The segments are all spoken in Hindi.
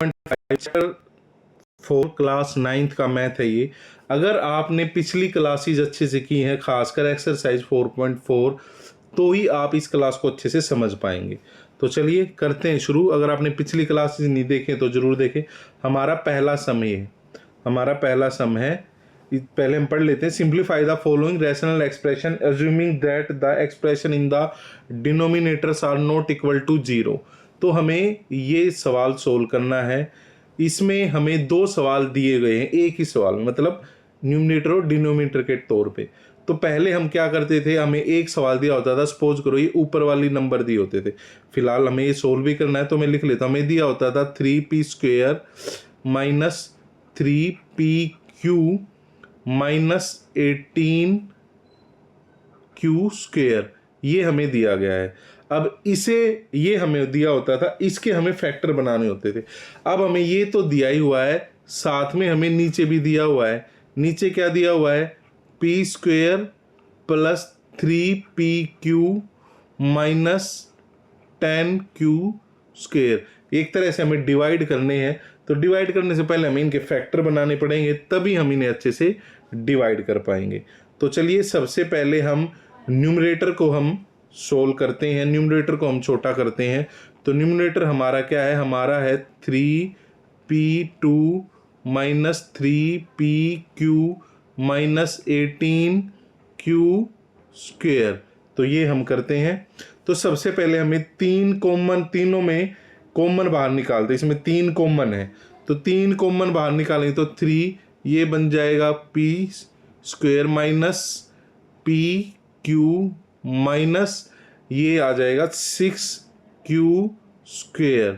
4.5 4 क्लास 9th का मैथ है ये। अगर आपने पिछली क्लासेज अच्छे से की हैं, खासकर एक्सरसाइज 4.4, तो ही आप इस क्लास को अच्छे से समझ पाएंगे। तो चलिए करते हैं शुरू। अगर आपने पिछली क्लासेज नहीं देखें तो ज़रूर देखें। हमारा पहला सम ये है, हमारा पहला सम है। पहले हम पढ़ लेते हैं। Simplify the following rational expression assuming that the expression in the denominators are not equal to 0। तो हमें ये सवाल सोल्व करना है। इसमें हमें दो सवाल दिए गए हैं एक ही सवाल में, मतलब न्यूमरेटर और डिनोमिनेटर के तौर पे। तो पहले हम क्या करते थे, हमें एक सवाल दिया होता था, सपोज करो ये ऊपर वाली नंबर दिए होते थे। फिलहाल हमें ये सोल्व भी करना है तो मैं लिख लेता हूँ। हमें दिया होता था 3p² minus 3pq minus 18q², ये हमें दिया गया है। अब इसे, ये हमें दिया होता था, इसके हमें फैक्टर बनाने होते थे। अब हमें ये तो दिया ही हुआ है, साथ में हमें नीचे भी दिया हुआ है। नीचे क्या दिया हुआ है, p² plus 3pq minus 10q²। एक तरह से हमें डिवाइड करने हैं, तो डिवाइड करने से पहले हमें इनके फैक्टर बनाने पड़ेंगे, तभी हम इन्हें अच्छे से डिवाइड कर पाएंगे। तो चलिए सबसे पहले हम न्यूमरेटर को हम सोल्व करते हैं, न्यूमरेटर को हम छोटा करते हैं। तो न्यूमरेटर हमारा क्या है, हमारा है 3p² minus 3pq minus 18q²। तो ये हम करते हैं। तो सबसे पहले हमें तीनों में कॉमन बाहर निकालते हैं। इसमें 3 कॉमन है, तो 3 कॉमन बाहर निकालेंगे तो 3, ये बन जाएगा p² माइनस pq माइनस ये आ जाएगा 6q²।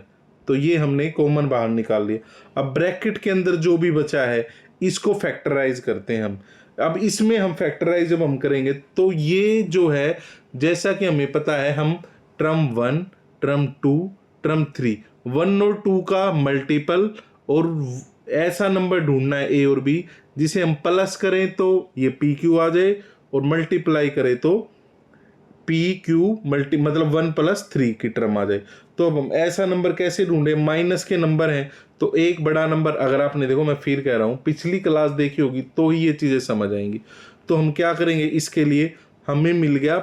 तो ये हमने कॉमन बाहर निकाल लिया। अब ब्रैकेट के अंदर जो भी बचा है इसको फैक्टराइज करते हैं हम। अब इसमें हम फैक्टराइज जब हम करेंगे तो ये जो है, जैसा कि हमें पता है, हम टर्म 1, टर्म 2, टर्म 3, 1 और 2 का मल्टीपल और ऐसा नंबर ढूंढना है ए और बी जिसे हम प्लस करें तो ये पी क्यू आ जाए और मल्टीप्लाई करें तो पी क्यू मतलब 1 + 3 की टर्म आ जाए। तो अब हम ऐसा नंबर कैसे ढूंढे, माइनस के नंबर हैं तो एक बड़ा नंबर, अगर आपने देखो मैं फिर कह रहा हूँ पिछली क्लास देखी होगी तो ही ये चीज़ें समझ आएंगी। तो हम क्या करेंगे, इसके लिए हमें मिल गया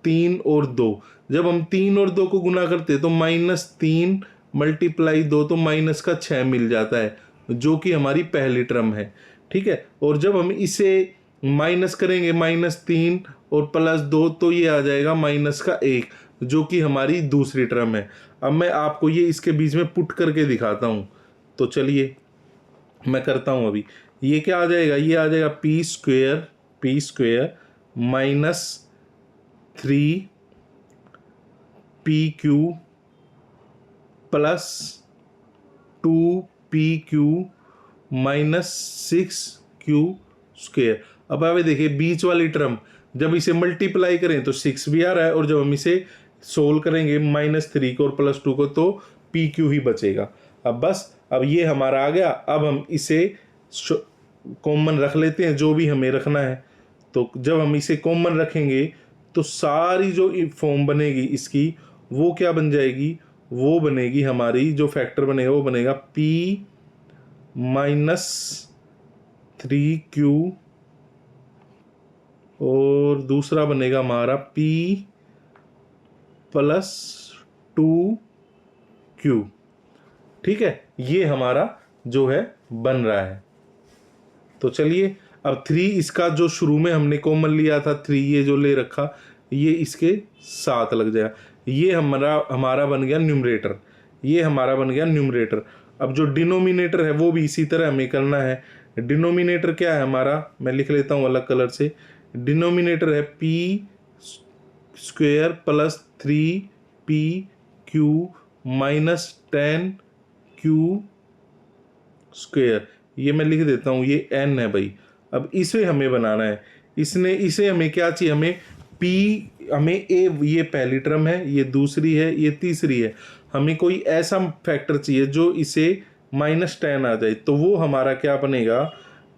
3 और 2। जब हम 3 और 2 को गुना करते तो -3 × 2 तो -6 मिल जाता है, जो कि हमारी पहली टर्म है। ठीक है, और जब हम इसे माइनस करेंगे -3 और +2 तो ये आ जाएगा -1, जो कि हमारी दूसरी टर्म है। अब मैं आपको ये इसके बीच में पुट करके दिखाता हूँ। तो चलिए मैं करता हूँ अभी। ये क्या आ जाएगा, ये आ जाएगा p² minus 3pq plus 2pq minus 6q²। अब आगे देखिए बीच वाली टर्म, जब इसे मल्टीप्लाई करें तो 6 भी आ रहा है, और जब हम इसे सोल्व करेंगे -3 को और +2 को तो pq ही बचेगा। अब बस, अब ये हमारा आ गया। अब हम इसे कॉमन रख लेते हैं, जो भी हमें रखना है। तो जब हम इसे कॉमन रखेंगे तो सारी जो फॉर्म बनेगी इसकी, वो क्या बन जाएगी, वो बनेगी हमारी, जो फैक्टर बनेगा वो बनेगा p - 3q और दूसरा बनेगा हमारा p + 2q। ठीक है, ये हमारा जो है बन रहा है। तो चलिए अब 3, इसका जो शुरू में हमने कॉमन लिया था 3, ये जो ले रखा, ये इसके साथ लग जाएगा। ये हमारा बन गया न्यूमरेटर, ये हमारा बन गया न्यूमरेटर। अब जो डिनोमिनेटर है वो भी इसी तरह हमें करना है। डिनोमिनेटर क्या है हमारा, मैं लिख लेता हूँ अलग कलर से। डिनोमिनेटर है p² plus 3pq minus 10q²। ये मैं लिख देता हूँ, ये n है भाई। अब इसे हमें बनाना है। इसे हमें क्या चाहिए, हमें p, हमें a, ये पहली टर्म है, ये दूसरी है, ये तीसरी है। हमें कोई ऐसा फैक्टर चाहिए जो इसे -10 आ जाए, तो वो हमारा क्या बनेगा,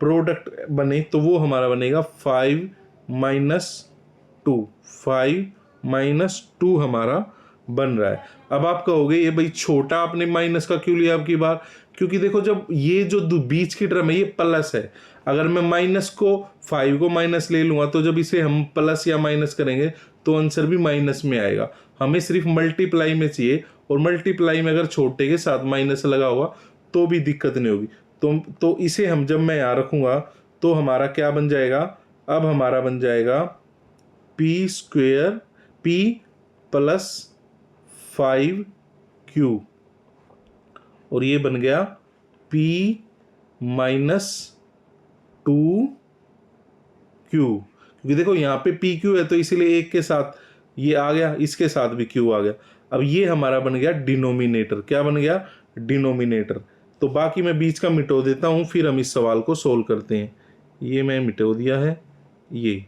प्रोडक्ट बने तो वो हमारा बनेगा 5 - 2। 5 - 2 हमारा बन रहा है। अब आप कहोगे ये भाई छोटा आपने माइनस का क्यों लिया अब की बार, क्योंकि देखो जब ये जो बीच की टर्म है ये प्लस है, अगर मैं माइनस को 5 को माइनस ले लूँगा तो जब इसे हम प्लस या माइनस करेंगे तो आंसर भी माइनस में आएगा। हमें सिर्फ मल्टीप्लाई में चाहिए, और मल्टीप्लाई में अगर छोटे के साथ माइनस लगा होगा तो भी दिक्कत नहीं होगी। तो इसे हम जब मैं यहाँ रखूँगा तो हमारा क्या बन जाएगा, अब हमारा बन जाएगा P square P plus 5q, और ये बन गया p माइनस 2q, क्योंकि देखो यहाँ पे pq है तो इसीलिए एक के साथ ये आ गया, इसके साथ भी q आ गया। अब ये हमारा बन गया डिनोमिनेटर। क्या बन गया, डिनोमिनेटर। तो बाकी मैं बीच का मिटो देता हूँ, फिर हम इस सवाल को सोल्व करते हैं। ये मैं मिटो दिया है ये।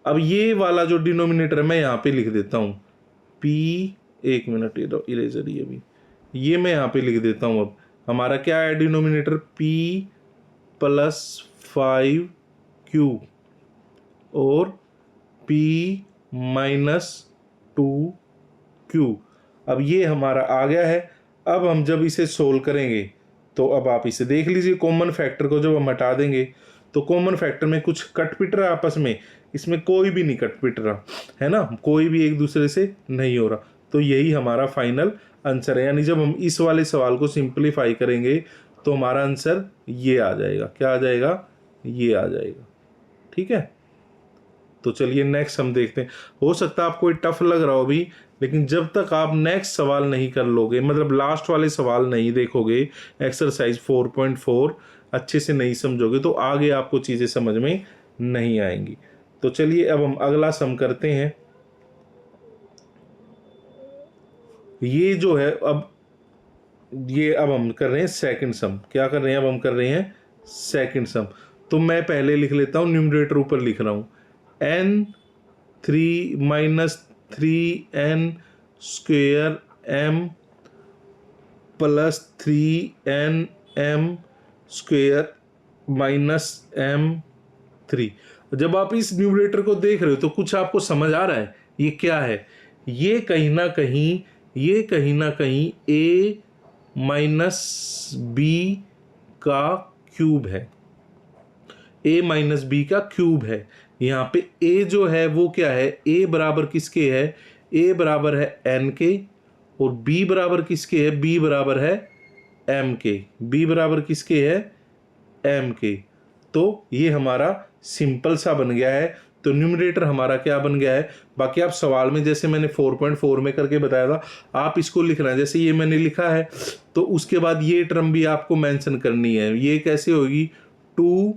अब ये वाला जो डिनोमिनेटर है मैं यहाँ पे लिख देता हूँ p, एक मिनट इरेजर ये भी, ये मैं यहाँ पे लिख देता हूँ। अब हमारा क्या है डिनोमिनेटर, p प्लस 5q और p माइनस 2q। अब ये हमारा आ गया है। अब हम जब इसे सोल्व करेंगे तो अब आप इसे देख लीजिए, कॉमन फैक्टर को जब हम हटा देंगे तो कॉमन फैक्टर में कुछ कट पिट रहा है आपस में, इसमें कोई भी नहीं कट पिट रहा है ना, कोई भी एक दूसरे से नहीं हो रहा। तो यही हमारा फाइनल आंसर है। यानी जब हम इस वाले सवाल को सिंप्लीफाई करेंगे तो हमारा आंसर ये आ जाएगा। क्या आ जाएगा, ये आ जाएगा। ठीक है, तो चलिए नेक्स्ट हम देखते हैं। हो सकता है आपको ये टफ लग रहा हो भी, लेकिन जब तक आप नेक्स्ट सवाल नहीं कर लोगे, मतलब लास्ट वाले सवाल नहीं देखोगे, एक्सरसाइज 4.4 अच्छे से नहीं समझोगे तो आगे आपको चीज़ें समझ में नहीं आएंगी। तो चलिए अब हम अगला सम करते हैं। ये जो है अब हम कर रहे हैं सेकंड सम। क्या कर रहे हैं, अब हम कर रहे हैं सेकंड सम। तो मैं पहले लिख लेता हूँ, न्यूमरेटर ऊपर लिख रहा हूँ n3 minus 3n square m plus 3nm square minus m3। जब आप इस न्यूमरेटर को देख रहे हो तो कुछ आपको समझ आ रहा है ये क्या है, ये कहीं ना कहीं a माइनस बी का क्यूब है, a माइनस बी का क्यूब है। यहाँ पे a जो है वो क्या है, a बराबर किसके है, a बराबर है n के, और b बराबर किसके है, b बराबर है m के, b बराबर किसके है, m के। तो ये हमारा सिंपल सा बन गया है। तो न्यूमरेटर हमारा क्या बन गया है। बाकी आप सवाल में जैसे मैंने 4.4 में करके बताया था, आप इसको लिखना है जैसे ये मैंने लिखा है, तो उसके बाद ये टर्म भी आपको मेंशन करनी है। ये कैसे होगी, 2,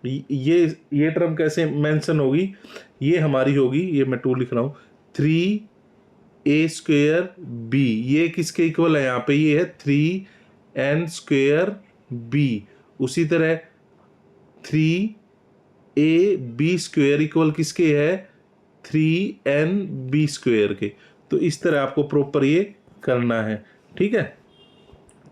ये टर्म कैसे मेंशन होगी, ये हमारी होगी, ये मैं 2 लिख रहा हूँ, 3a स्क्वेयर b, ये किसके इक्वल है, यहाँ पे ये है 3n स्क्वेयर b। उसी तरह 3ab स्क्वेयर इक्वल किसके है, 3nb स्क्वेयर के। तो इस तरह आपको प्रॉपर ये करना है। ठीक है,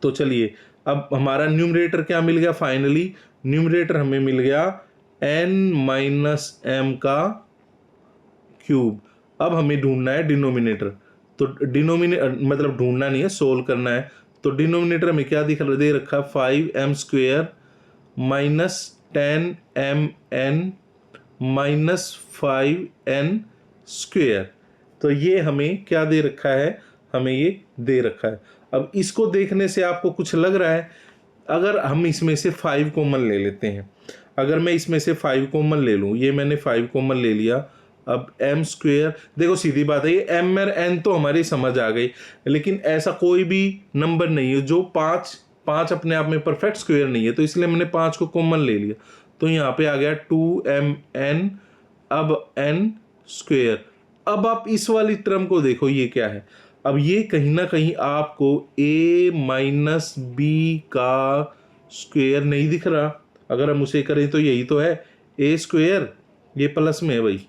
तो चलिए अब हमारा न्यूमरेटर क्या मिल गया, फाइनली न्यूमरेटर हमें मिल गया n माइनस एम का क्यूब। अब हमें ढूंढना है डिनोमिनेटर। तो डिनोमिनेटर मतलब ढूंढना नहीं है, सोल्व करना है। तो डिनोमिनेटर में क्या दे रखा है, 5m square minus 10mn minus 5n square. तो ये हमें क्या दे रखा है, हमें ये दे रखा है। अब इसको देखने से आपको कुछ लग रहा है, अगर हम इसमें से 5 कॉमन ले लेते हैं, अगर मैं इसमें से 5 कॉमन ले लूँ, ये मैंने 5 कॉमन ले लिया। अब m स्क्वेयर, देखो सीधी बात है, ये m और n तो हमारी समझ आ गई, लेकिन ऐसा कोई भी नंबर नहीं है जो 5 अपने आप में परफेक्ट स्क्वेयर नहीं है, तो इसलिए मैंने 5 को कॉमन ले लिया। तो यहाँ पे आ गया 2mn, अब n स्क्वेयर। अब आप इस वाली टर्म को देखो, ये क्या है, अब ये कहीं ना कहीं आपको a माइनस बी का स्क्वेयर नहीं दिख रहा। अगर हम उसे करें तो यही तो है a स्क्वेयर, ये प्लस में है भाई,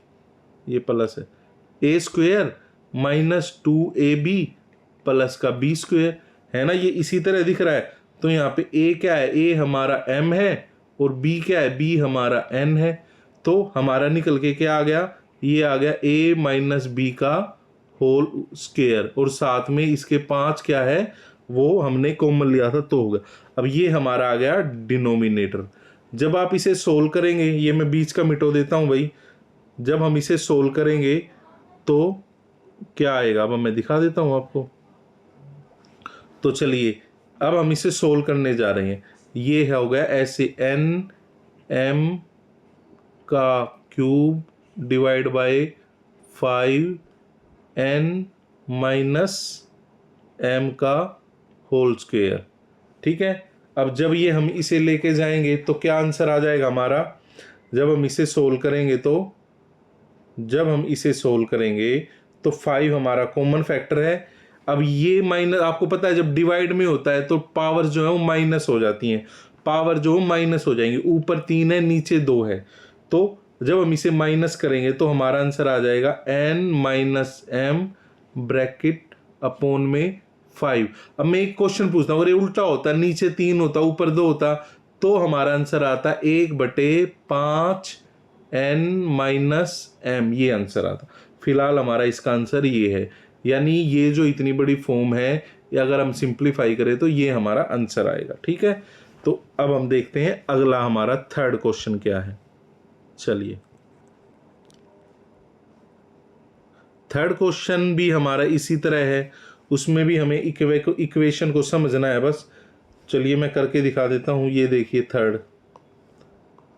ये प्लस है, a square minus 2ab plus का b स्क्वेयर है ना, ये इसी तरह दिख रहा है। तो यहाँ पे a क्या है, a हमारा m है, और b क्या है, b हमारा n है। तो हमारा निकल के क्या आ गया, ये आ गया a माइनस बी का होल स्क्वायर और साथ में इसके 5 क्या है वो हमने कॉमन लिया था तो होगा। अब ये हमारा आ गया डिनोमिनेटर। जब आप इसे सोल्व करेंगे, ये मैं बीच का मिटो देता हूँ भाई, जब हम इसे सोल्व करेंगे तो क्या आएगा, अब मैं दिखा देता हूँ आपको। तो चलिए अब हम इसे सोल्व करने जा रहे हैं। ये हो गया ऐसे एन एम का cube divide by 5n minus m का होल स्क्वायर। ठीक है, अब जब ये हम इसे लेके जाएंगे तो क्या आंसर आ जाएगा हमारा, जब हम इसे सोल्व करेंगे तो जब हम इसे सोल्व करेंगे तो 5 हमारा कॉमन फैक्टर है। अब ये माइनस, आपको पता है जब डिवाइड में होता है तो पावर जो है वो माइनस हो जाती हैं, पावर जो माइनस हो जाएंगी, ऊपर 3 है नीचे 2 है। तो जब हम इसे माइनस करेंगे तो हमारा आंसर आ जाएगा n minus m bracket upon में 5। अब मैं एक क्वेश्चन पूछता हूँ, अगर ये उल्टा होता, नीचे 3 होता ऊपर 2 होता, तो हमारा आंसर आता 1/5 n माइनस एम, ये आंसर आता। फिलहाल हमारा इसका आंसर ये है, यानी ये जो इतनी बड़ी फॉर्म है, ये अगर हम सिंप्लीफाई करें तो ये हमारा आंसर आएगा। ठीक है, तो अब हम देखते हैं अगला हमारा थर्ड क्वेश्चन क्या है। चलिए, थर्ड क्वेश्चन भी हमारा इसी तरह है, उसमें भी हमें इक्वेशन को समझना है बस। चलिए मैं करके दिखा देता हूँ। ये देखिए थर्ड,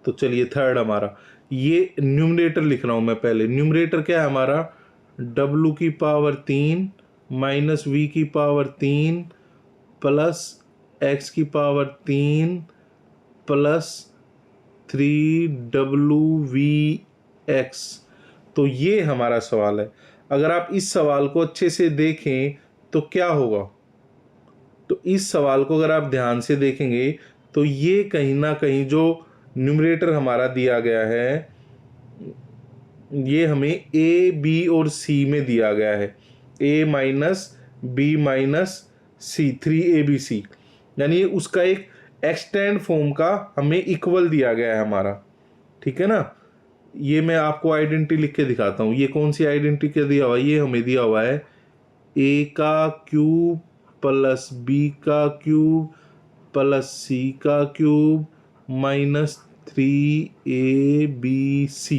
तो चलिए थर्ड हमारा, ये न्यूमरेटर लिख रहा हूँ मैं पहले। न्यूमरेटर क्या है हमारा, w की पावर 3 माइनस वी की पावर 3 प्लस x की पावर 3 प्लस 3wvx। तो ये हमारा सवाल है। अगर आप इस सवाल को अच्छे से देखें तो क्या होगा, तो इस सवाल को अगर आप ध्यान से देखेंगे तो ये कहीं ना कहीं जो न्यूमरेटर हमारा दिया गया है, ये हमें ए बी और सी में दिया गया है, a minus b minus c, 3abc, यानी उसका एक एक्सटेंड फॉर्म का हमें इक्वल दिया गया है हमारा। ठीक है ना, ये मैं आपको आइडेंटिटी लिख के दिखाता हूँ। ये कौन सी आइडेंटिटी क्या दिया हुआ है, ये हमें दिया हुआ है a का क्यूब प्लस b का क्यूब प्लस c का क्यूब माइनस 3abc।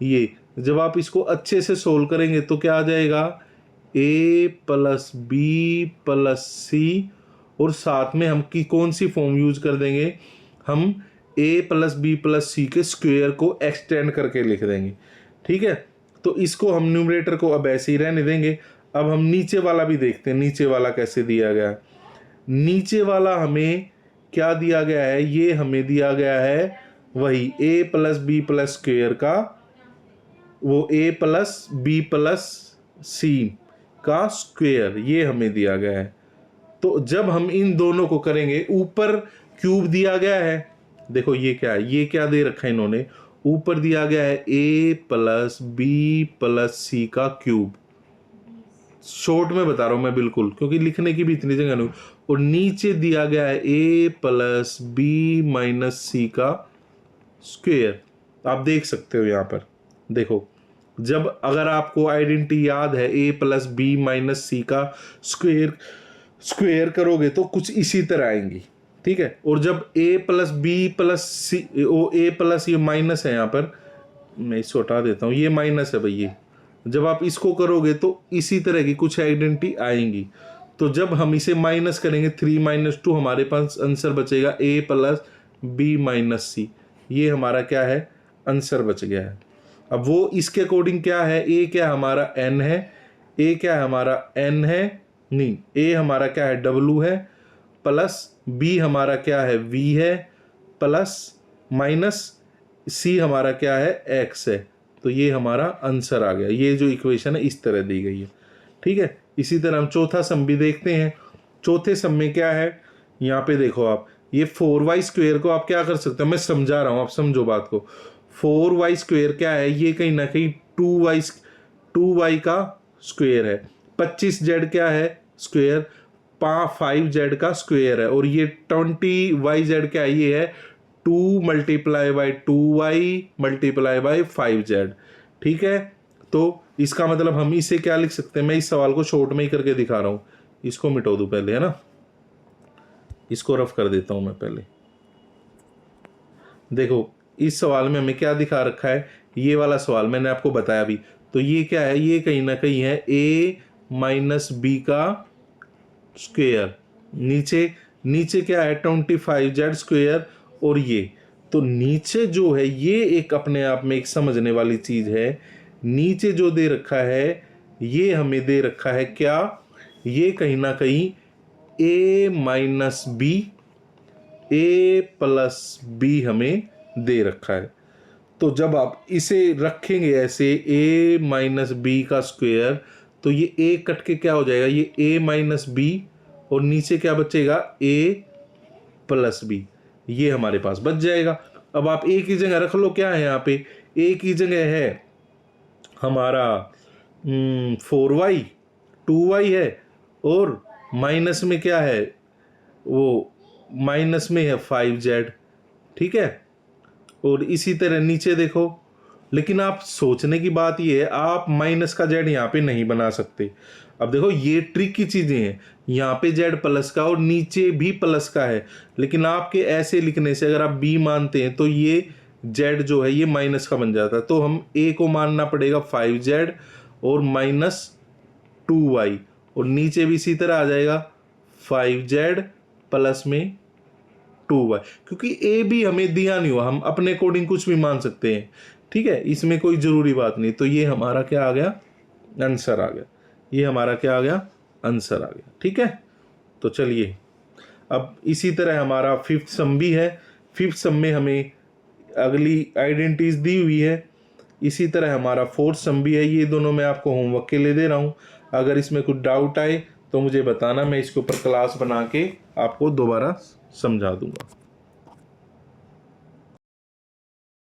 ये जब आप इसको अच्छे से सोल्व करेंगे तो क्या आ जाएगा, a प्लस बी प्लस सी, और साथ में हम की कौन सी फॉर्म यूज कर देंगे, हम a प्लस बी प्लस सी के स्क्वायर को एक्सटेंड करके लिख देंगे। ठीक है, तो इसको हम न्यूमरेटर को अब ऐसे ही रहने देंगे। अब हम नीचे वाला भी देखते हैं, नीचे वाला कैसे दिया गया है। नीचे वाला हमें क्या दिया गया है, ये हमें दिया गया है वही a plus b plus square का, वो a plus b plus c का स्क्वायर, ये हमें दिया गया है। तो जब हम इन दोनों को करेंगे, ऊपर क्यूब दिया गया है, देखो ये क्या है, ये क्या दे रखा है इन्होंने, ऊपर दिया गया है a plus b plus c का क्यूब, शॉर्ट में बता रहा हूं मैं बिल्कुल, क्योंकि लिखने की भी इतनी जगह नहीं। और नीचे दिया गया है a प्लस बी माइनस सी का स्क्वायर। आप देख सकते हो यहाँ पर, देखो जब अगर आपको आइडेंटिटी याद है a प्लस बी माइनस सी का स्क्वायर करोगे तो कुछ इसी तरह आएंगी। ठीक है, और जब a plus b plus c, ओ a प्लस, ये माइनस है यहाँ पर, मैं इसको हटा देता हूँ, ये माइनस है भाई, ये जब आप इसको करोगे तो इसी तरह की कुछ आइडेंटिटी आएंगी। तो जब हम इसे माइनस करेंगे 3 माइनस 2, हमारे पास आंसर बचेगा a प्लस बी माइनस सी, ये हमारा क्या है, आंसर बच गया है। अब वो इसके अकॉर्डिंग क्या है, a क्या हमारा n है, a क्या हमारा n है, नहीं a हमारा क्या है w है, प्लस b हमारा क्या है v है, प्लस माइनस c हमारा क्या है x है। तो ये हमारा आंसर आ गया। ये जो इक्वेशन है इस तरह दी गई है। ठीक है, इसी तरह हम चौथा सम भी देखते हैं। चौथे सम में क्या है, यहाँ पे देखो आप, ये 4y स्क्वायर को आप क्या कर सकते हो, मैं समझा रहा हूँ, आप समझो बात को। 4y स्क्वायर क्या है, ये कहीं ना कहीं 2y का स्क्वायर है। 25z क्या है स्क्वायर, 5z का स्क्वायर है। और ये 20yz क्या है, ये है 2 multiply by 2y multiply by 5z। ठीक है, तो इसका मतलब हम इसे क्या लिख सकते हैं, मैं इस सवाल को शॉर्ट में ही करके दिखा रहा हूँ, इसको मिटा दूँ पहले, है ना, इसको रफ कर देता हूँ मैं पहले। देखो इस सवाल में हमें क्या दिखा रखा है, ये वाला सवाल मैंने आपको बताया भी, तो ये क्या है, ये कहीं ना कहीं है a माइनस बी का स्क्वेयर, नीचे नीचे क्या है 25z स्क्वेयर, और ये तो नीचे जो है ये एक अपने आप में एक समझने वाली चीज है। नीचे जो दे रखा है ये हमें दे रखा है क्या, ये कहीं ना कहीं a minus b, a plus b हमें दे रखा है। तो जब आप इसे रखेंगे ऐसे a माइनस बी का स्क्वेयर, तो ये a कट के क्या हो जाएगा, ये a माइनस बी, और नीचे क्या बचेगा a प्लस बी, ये हमारे पास बच जाएगा। अब आप a की जगह रख लो, क्या है यहाँ पे, a की जगह है हमारा 4y, 2y है, और माइनस में क्या है, वो माइनस में है 5z, ठीक है। और इसी तरह नीचे देखो, लेकिन आप सोचने की बात ये है, आप माइनस का जेड यहाँ पे नहीं बना सकते। अब देखो ये ट्रिक की चीजें हैं, यहाँ पे जेड प्लस का और नीचे भी प्लस का है, लेकिन आपके ऐसे लिखने से अगर आप बी मानते हैं तो ये जेड जो है ये माइनस का बन जाता है, तो हम ए को मानना पड़ेगा 5z और माइनस 2y, और नीचे भी इसी तरह आ जाएगा 5z प्लस में 2y, क्योंकि ए भी हमें दिया नहीं हुआ, हम अपने अकॉर्डिंग कुछ भी मान सकते हैं, ठीक है, इसमें कोई ज़रूरी बात नहीं। तो ये हमारा क्या आ गया, आंसर आ गया, ये हमारा क्या आ गया, आंसर आ गया, ठीक है। तो चलिए अब इसी तरह हमारा फिफ्थ सम भी है, फिफ्थ सम में हमें अगली आइडेंटिटीज दी हुई है, इसी तरह हमारा फोर्थ सम भी है, ये दोनों मैं आपको होमवर्क के लिए दे रहा हूँ। अगर इसमें कुछ डाउट आए तो मुझे बताना, मैं इसके ऊपर क्लास बना के आपको दोबारा समझा दूंगा।